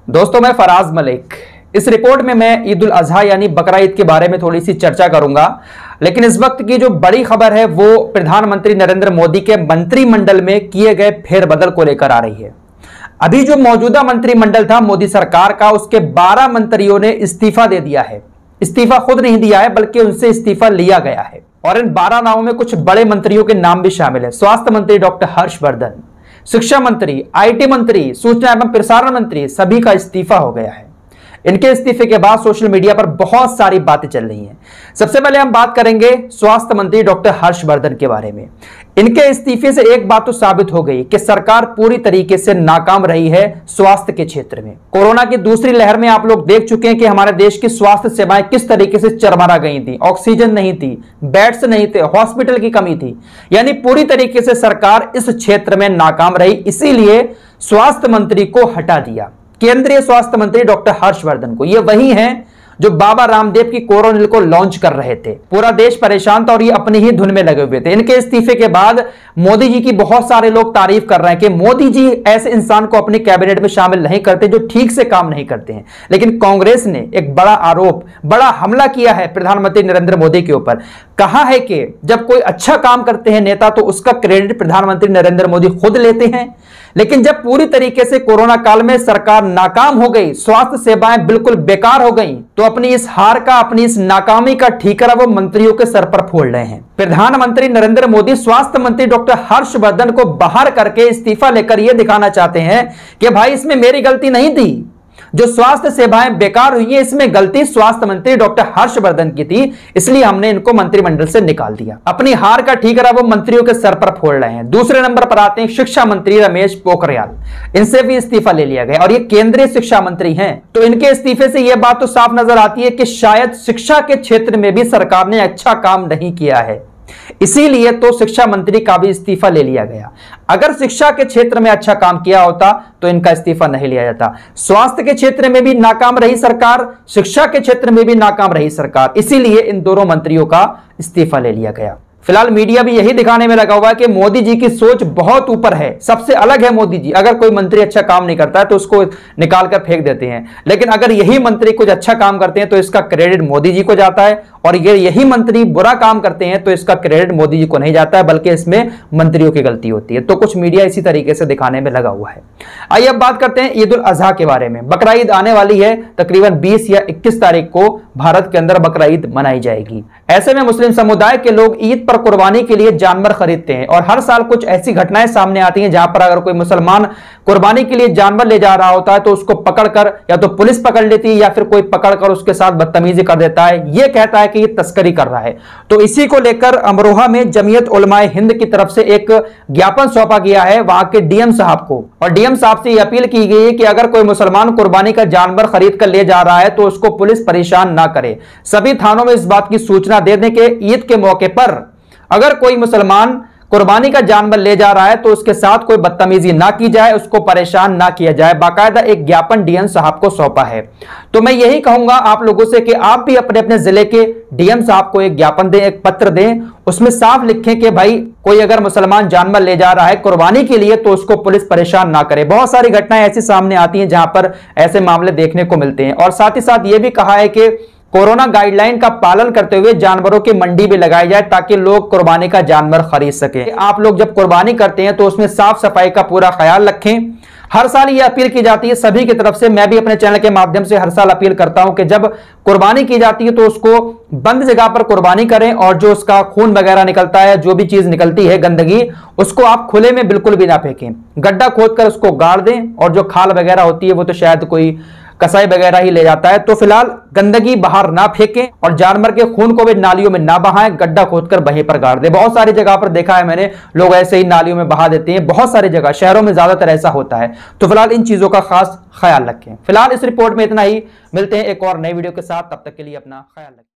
दोस्तों, मैं फराज मलिक। इस रिपोर्ट में मैं ईद उल अजहा यानी बकरा ईद के बारे में थोड़ी सी चर्चा करूंगा। लेकिन इस वक्त की जो बड़ी खबर है वो प्रधानमंत्री नरेंद्र मोदी के मंत्रिमंडल में किए गए फेरबदल को लेकर आ रही है। अभी जो मौजूदा मंत्रिमंडल था मोदी सरकार का, उसके 12 मंत्रियों ने इस्तीफा दे दिया है। इस्तीफा खुद नहीं दिया है बल्कि उनसे इस्तीफा लिया गया है। और इन 12 नामों में कुछ बड़े मंत्रियों के नाम भी शामिल है। स्वास्थ्य मंत्री डॉक्टर हर्षवर्धन, शिक्षा मंत्री, आईटी मंत्री, सूचना एवं प्रसारण मंत्री, सभी का इस्तीफा हो गया है। इनके इस्तीफे के बाद सोशल मीडिया पर बहुत सारी बातें चल रही हैं। सबसे पहले हम बात करेंगे स्वास्थ्य मंत्री डॉक्टर हर्षवर्धन के बारे में। इनके इस्तीफे से एक बात तो साबित हो गई कि सरकार पूरी तरीके से नाकाम रही है स्वास्थ्य के क्षेत्र में। कोरोना की दूसरी लहर में आप लोग देख चुके हैं कि हमारे देश की स्वास्थ्य सेवाएं किस तरीके से चरमरा गई थी। ऑक्सीजन नहीं थी, बेड्स नहीं थे, हॉस्पिटल की कमी थी, यानी पूरी तरीके से सरकार इस क्षेत्र में नाकाम रही। इसीलिए स्वास्थ्य मंत्री को हटा दिया, केंद्रीय स्वास्थ्य मंत्री डॉक्टर हर्षवर्धन को। ये वही हैं जो बाबा रामदेव की कोरोनिल को लॉन्च कर रहे थे। पूरा देश परेशान था और ये अपनी ही धुन में लगे हुए थे। इनके इस्तीफे के बाद मोदी जी की बहुत सारे लोग तारीफ कर रहे हैं कि मोदी जी ऐसे इंसान को अपने कैबिनेट में शामिल नहीं करते जो ठीक से काम नहीं करते हैं। लेकिन कांग्रेस ने एक बड़ा आरोप, बड़ा हमला किया है प्रधानमंत्री नरेंद्र मोदी के ऊपर। कहा है कि जब कोई अच्छा काम करते हैं नेता तो उसका क्रेडिट प्रधानमंत्री नरेंद्र मोदी खुद लेते हैं, लेकिन जब पूरी तरीके से कोरोना काल में सरकार नाकाम हो गई, स्वास्थ्य सेवाएं बिल्कुल बेकार हो गई, तो अपनी इस हार का, अपनी इस नाकामी का ठीकरा वो मंत्रियों के सर पर फोड़ रहे हैं। प्रधानमंत्री नरेंद्र मोदी स्वास्थ्य मंत्री डॉक्टर हर्षवर्धन को बाहर करके इस्तीफा लेकर यह दिखाना चाहते हैं कि भाई इसमें मेरी गलती नहीं थी। जो स्वास्थ्य सेवाएं बेकार हुई है इसमें गलती स्वास्थ्य मंत्री डॉक्टर हर्षवर्धन की थी, इसलिए हमने इनको मंत्रिमंडल से निकाल दिया। अपनी हार का ठीकरा वो मंत्रियों के सर पर फोड़ रहे हैं। दूसरे नंबर पर आते हैं शिक्षा मंत्री रमेश पोखरियाल। इनसे भी इस्तीफा ले लिया गया और ये केंद्रीय शिक्षा मंत्री हैं। तो इनके इस्तीफे से यह बात तो साफ नजर आती है कि शायद शिक्षा के क्षेत्र में भी सरकार ने अच्छा काम नहीं किया है, इसीलिए तो शिक्षा मंत्री का भी इस्तीफा ले लिया गया। अगर शिक्षा के क्षेत्र में अच्छा काम किया होता तो इनका इस्तीफा नहीं लिया जाता। स्वास्थ्य के क्षेत्र में भी नाकाम रही सरकार, शिक्षा के क्षेत्र में भी नाकाम रही सरकार, इसीलिए इन दोनों मंत्रियों का इस्तीफा ले लिया गया। फिलहाल मीडिया भी यही दिखाने में लगा हुआ है कि मोदी जी की सोच बहुत ऊपर है, सबसे अलग है मोदी जी। अगर कोई मंत्री अच्छा काम नहीं करता है तो उसको निकाल कर फेंक देते हैं, लेकिन अगर यही मंत्री कुछ अच्छा काम करते हैं तो इसका क्रेडिट मोदी जी को जाता है, और यही मंत्री बुरा काम करते हैं तो इसका क्रेडिट मोदी जी को नहीं जाता है बल्कि इसमें मंत्रियों की गलती होती है। तो कुछ मीडिया इसी तरीके से दिखाने में लगा हुआ है। आइए अब बात करते हैं ईद उल अजहा के बारे में। बकरा ईद आने वाली है, तकरीबन 20 या 21 तारीख को भारत के अंदर बकरा ईद मनाई जाएगी। ऐसे में मुस्लिम समुदाय के लोग ईद पर कुर्बानी के लिए जानवर खरीदते हैं और हर साल कुछ ऐसी घटनाएं सामने आती हैं जहां पर अगर कोई मुसलमान कुर्बानी के लिए जानवर ले जा रहा होता है तो उसको पकड़कर या तो पुलिस पकड़ लेती है या फिर कोई पकड़कर उसके साथ बदतमीजी कर देता है। यह कहता है कि ये तस्करी कर रहा है। तो इसी को लेकर अमरोहा में जमीयत उलमाए हिंद की तरफ से एक ज्ञापन सौंपा गया है वहां के डीएम साहब को, और डीएम साहब से यह अपील की गई है कि अगर कोई मुसलमान कुर्बानी का जानवर खरीद कर ले जा रहा है तो उसको पुलिस परेशान ना करे। सभी थानों में इस बात की सूचना दे दें कि ईद के मौके पर अगर कोई मुसलमान कुर्बानी का जानवर ले जा रहा है तो उसके साथ कोई बदतमीजी ना की जाए, उसको परेशान ना किया जाए। बाकायदा एक ज्ञापन डीएम साहब को सौंपा है। तो मैं यही कहूंगा आप लोगों से कि आप भी अपने अपने जिले के डीएम साहब को एक ज्ञापन दें, एक पत्र दें, उसमें साफ लिखें कि भाई कोई अगर मुसलमान जानवर ले जा रहा है कुर्बानी के लिए तो उसको पुलिस परेशान ना करे। बहुत सारी घटनाएं ऐसी सामने आती हैं जहां पर ऐसे मामले देखने को मिलते हैं। और साथ ही साथ यह भी कहा है कि कोरोना गाइडलाइन का पालन करते हुए जानवरों की मंडी भी लगाई जाए ताकि लोग कुर्बानी का जानवर खरीद सके। आप लोग जब कुर्बानी करते हैं तो उसमें साफ सफाई का पूरा ख्याल रखें। हर साल ये अपील की जाती है सभी की तरफ से। मैं भी अपने चैनल के माध्यम से हर साल अपील करता हूं कि जब कुर्बानी की जाती है तो उसको बंद जगह पर कुर्बानी करें, और जो उसका खून वगैरह निकलता है, जो भी चीज निकलती है गंदगी, उसको आप खुले में बिल्कुल भी ना फेंकें। गड्ढा खोदकर उसको गाड़ दें, और जो खाल वगैरह होती है वो तो शायद कोई कसाई वगैरह ही ले जाता है। तो फिलहाल गंदगी बाहर ना फेंकें और जानवर के खून को भी नालियों में ना बहाएं, गड्ढा खोदकर वहीं पर गाड़ दें। बहुत सारी जगह पर देखा है मैंने, लोग ऐसे ही नालियों में बहा देते हैं। बहुत सारी जगह, शहरों में ज्यादातर ऐसा होता है। तो फिलहाल इन चीजों का खास ख्याल रखें। फिलहाल इस रिपोर्ट में इतना ही, मिलते हैं एक और नई वीडियो के साथ, तब तक के लिए अपना ख्याल रखें।